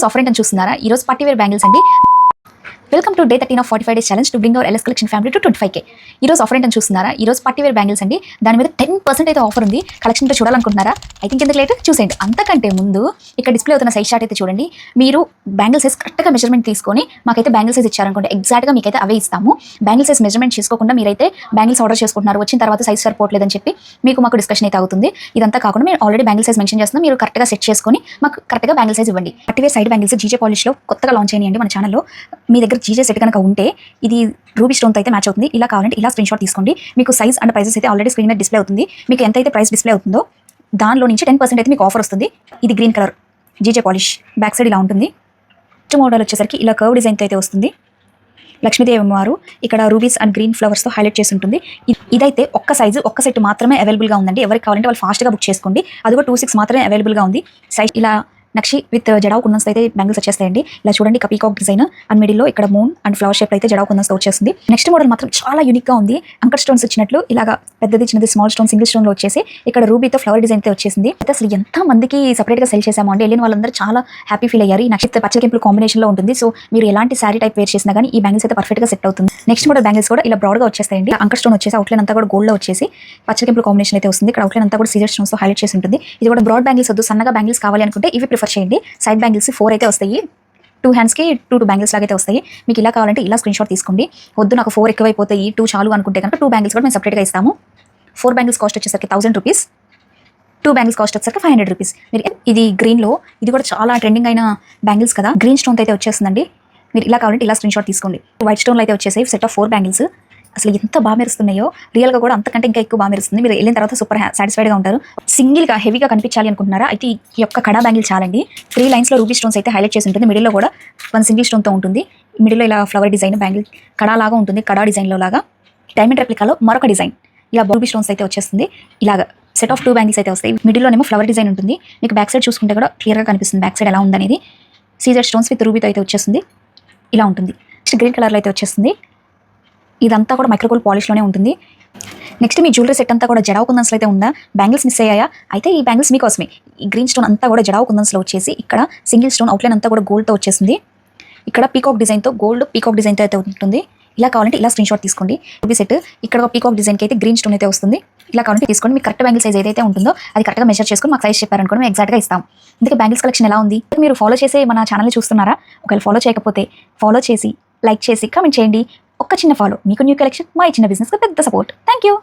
Offer ఏంటని చూస్తున్నారా? ఈ రోజు పార్టీ వేర్ బ్యాంగిల్స్ అండి. Welcome to day 13 of 45 days challenge to bring our LS collection family to 25K. ఈ రోజు ఆఫర్ ఏంటని చూస్తున్నారా? ఈ రోజు పార్టీ వేర్ బ్యాంగిల్స్ అండి. దాని మీద 10% అయితే ఆఫర్ ఉంది. కలెక్షన్ తో చూడాలనుకుంటున్నారా? ఐ థింక్ ఎందుకు లేట్ చూసేయండి. అంతకంటే ముందు ఇక్కడ డిస్ప్లే అవుతున్న సైజ్ చార్ట్ అయితే చూడండి. మీరు బ్యాంగిల్ సైజ్ కరెక్ట్గా మెజర్మెంట్ తీసుకొని మాకైతే బ్యాంగిల్ సైజ్ ఇచ్చారనుకోండి, ఎగ్జాక్ట్గా మీకైతే అవే ఇస్తాము. బ్యాంగిల్ సైజ్ మెజర్మెంట్ చేసుకోకుండా మీరైతే బ్యాంగిల్స్ ఆర్డర్ చేసుకుంటున్నారు, వచ్చిన తర్వాత సైజ్ సరిపోవట్లేదని చెప్పి మాకు డిస్కషన్ అయితే అవుతుంది. ఇదంతా కాకుండా మీరు ఆల్రెడీ బ్యాంగిల్ సైజ్ మెన్షన్ చేస్తున్నా, మీరు కరెక్ట్గా సెట్ చేసుకొని మాకు కరెక్ట్గా బ్యాంగిల్ సైజ్ ఇవ్వండి. Party wear side bangles GJ పాలిష్లో కొత్తగా లాంచ్ అయ్యండి మన ఛానల్లో. మీ దగ్గర జీజే సెట్ కనుక ఉంటే ఇది రూబీ స్టోన్తో అయితే మ్యాచ్ అవుతుంది. ఇలా కావాలంటే ఇలా స్క్రీన్ షాట్ తీసుకోండి. మీకు సైజ్ అండ్ ప్రైసెస్ అయితే ఆల్రెడీ స్క్రీన్ మీద డిస్ప్లే అవుతుంది. మీకు ఎంతైతే ప్రైస్ డిస్ప్లే అవుతుందో దానిలో నుంచి 10% అయితే మీకు ఆఫర్ వస్తుంది. ఇది green colour GJ polish, back side ఇలా ఉంటుంది. నెక్స్ట్ మోడల్ వచ్చేసరికి ఇలా కర్వ్ డిజైన్తో అయితే వస్తుంది. లక్ష్మీదేవి అమ్మవారు ఇక్కడ రూబీస్ అండ్ గ్రీన్ ఫ్లవర్స్తో హైలైట్ చేసి ఉంటుంది. ఇదైతే ఒక్క సైజు ఒక్క సెట్ మాత్రమే అవైలబుల్గా ఉందండి. ఎవరికి కావాలంటే వాళ్ళు ఫాస్ట్గా బుక్ చేసుకోండి. అది కూడా 26 మాత్రమే అవైలబుల్గా ఉంది. సైజ్ ఇలా నక్షి విత్ జడావు కుందన్స్ అయితే బ్యాంగిల్స్ వచ్చేస్తాయండి. ఇలా చూడండి, పీకాక్ డిజైన్ అండ్ మిడిల్లో ఇక్కడ మూన్ అండ్ ఫ్లవర్ షేప్ అయితే జడావు కుందన్స్ వచ్చేస్తుంది. నెక్స్ట్ మోడల్ మాత్రం చాలా యూనిక్ గా ఉంది. అంకర్ స్టోన్స్ ఇచ్చినట్లు ఇలాగా పెద్దది చిన్నది స్మాల్ స్టోన్ సింగిల్ స్టోన్ లో వచ్చేసి ఇక్కడ రూబీతో ఫ్లవర్ డిజైన్ అయితే వచ్చేసింది. అయితే అసలు ఎంత మందికి సపరేట్ గా సెల్ చేసాము అంటే వెళ్ళిన వాళ్ళందరూ చాలా హ్యాపీ ఫీల్ అయ్యారు. ఈ నక్షత్ర పచ్చ కెంపుల్ కాంబినేషన్ లో ఉంటుంది. సో మీరు ఎలాంటి శారీ టైప్ వేర్ చేసినా కానీ ఈ బ్యాంగిల్స్ అయితే పర్ఫెక్ట్ గా సెట్ అవుతుంది. నెక్స్ట్ మోడల్ బ్యాంగిల్స్ కూడా ఇలా బ్రాడ్ గా వచ్చేస్తాయండి. అంకర్ స్టోన్ వచ్చేసి అవుట్లైన్ అంతా కూడా గోల్డ్ లో వచ్చేసి పచ్చ కెంపుల్ కాంబినేషన్ అయితే వస్తుంది. ఇక్కడ అవుట్లైన్ అంతా కూడా సీజర్ స్టోన్స్ తో హైలైట్ చేసి ఉంటుంది. ఇది కూడా బ్రాడ్ బ్యాంగిల్స్ వద్దు, సన్నగా బ్యాంగిల్స్ కావాలి అనుకుంటే ఇవి ప్రిఫర్ చేయండి. సైడ్ బ్యాంగిల్స్ 4 అయితే వస్తాయి. 2 హ్యాండ్స్కి 2 బ్యాంగిల్స్ లాగా అయితే వస్తాయి. మీకు ఇలా కావాలంటే ఇలా స్క్రీన్ షాట్ తీసుకోండి. వద్దు నాకు 4 ఎక్కువైపోతాయి, 2 చాలు అనుకుంటే కనుక 2 బ్యాంగిల్స్ కూడా మేము సపరేట్గా ఇస్తాము. 4 బ్యాంగిల్స్ కాస్ట్ వచ్చేసరికి 1000 రూపీస్, 2 బ్యాంగిల్స్ కాస్ట్ వచ్చేసరికి 500 రూపీస్. మీరు ఇది గ్రీన్లో ఇది కూడా చాలా ట్రెండింగ్ అయిన బ్యాంగిల్స్ కదా, గ్రీన్ స్టోన్ అయితే వచ్చేస్తుందండి. మీరు ఇలా కావాలంటే ఇలా స్క్రీన్ షాట్ తీసుకోండి. వైట్ స్టోన్లో అయితే వచ్చేసాయి సెట్ ఆఫ్ 4 బ్యాంగిల్స్. అసలు ఎంత బాగా మెరుస్తున్నాయో, రియల్గా కూడా అంతకంటే ఇంకా ఎక్కువ బాగా మెరుస్తుంది. మీరు వెళ్ళిన తర్వాత సూపర్ సాటిస్ఫైడ్గా ఉంటారు. సింగిల్గా హెవీగా కనిపించాలి అనుకుంటున్నారా? అయితే ఈ యొక్క కడా బ్యాంగిల్ చాలండి. 3 లైన్స్లో రూబీ స్టోన్స్ అయితే హైలైట్ చేసి ఉంటుంది. మిడిల్లో కూడా 1 సింగిల్ స్టోన్తో ఉంటుంది. మిడిల్లో ఇలా ఫ్లవర్ డిజైన్ బ్యాంగిల్ కడా లాగా ఉంటుంది. కడా డిజైన్లో లాగా డైమండ్ రెప్లికాలో మరొక డిజైన్ ఇలా రూబీ స్టోన్స్ అయితే వచ్చేస్తుంది. ఇలాగా సెట్ ఆఫ్ 2 బ్యాంగిల్స్ అయితే వస్తాయి. మిడిల్లోనేమో ఫ్లవర్ డిజైన్ ఉంటుంది. మీకు బ్యాక్ సైడ్ చూసుకుంటే కూడా క్లియర్గా కనిపిస్తుంది బ్యాక్ సైడ్ ఎలా ఉందనేది. సీజర్ స్టోన్స్ విత్ రూబీతో అయితే వచ్చేస్తుంది. ఇలా ఉంటుంది. నెక్స్ట్ గ్రీన్ కలర్లో అయితే వచ్చేస్తుంది. ఇదంతా కూడా మైక్రోగోల్డ్ పాలిష్లోనే ఉంటుంది. నెక్స్ట్ మీ జ్యువెలరీ సెట్ అంతా కూడా జడావు కుందన్స్లో అయితే ఉందా? బ్యాంగిల్స్ మిస్ అయ్యాయా? అయితే ఈ బ్యాంగిల్స్ మీకోసమే. ఈ గ్రీన్ స్టోన్ అంతా కూడా జడావు కుందన్స్లో వచ్చేసి ఇక్కడ సింగిల్ స్టోన్ అవుట్లైన్ అంతా కూడా గోల్డ్తో వచ్చేసింది. ఇక్కడ పీకాక్ డిజైన్తో గోల్డ్ పీకాక్ డిజైన్తో అయితే ఉంటుంది. ఇలా కావాలంటే ఇలా స్క్రీన్ షాట్ తీసుకోండి. రూబీ సెట్ ఇక్కడ ఒక పీకాక్ డిజైన్కి అయితే గ్రీన్ స్టోన్ అయితే వస్తుంది. ఇలా కావాలంటే తీసుకోండి. మీకు కరెక్ట్ బ్యాంగిల్ సైజ్ ఏదైతే ఉంటుందో అది కరెక్ట్గా మెజర్ చేసుకొని మాకు సైజ్ చెప్పారనుకోండి, మేము ఎగ్జాక్ట్గా ఇస్తాం. ఇందుకే బ్యాంగిల్స్ కలెక్షన్ ఎలా ఉంది? మీరు ఫాలో చేసే మన ఛానల్ని చూస్తున్నారా? ఒకవేళ ఫాలో చేయకపోతే ఫాలో చేసి లైక్ చేసి కామెంట్ చేయండి. ఒక్క చిన్న ఫాలో మీకు న్యూ కలెక్షన్, మా చిన్న బిజినెస్కి పెద్ద సపోర్ట్. Thank you.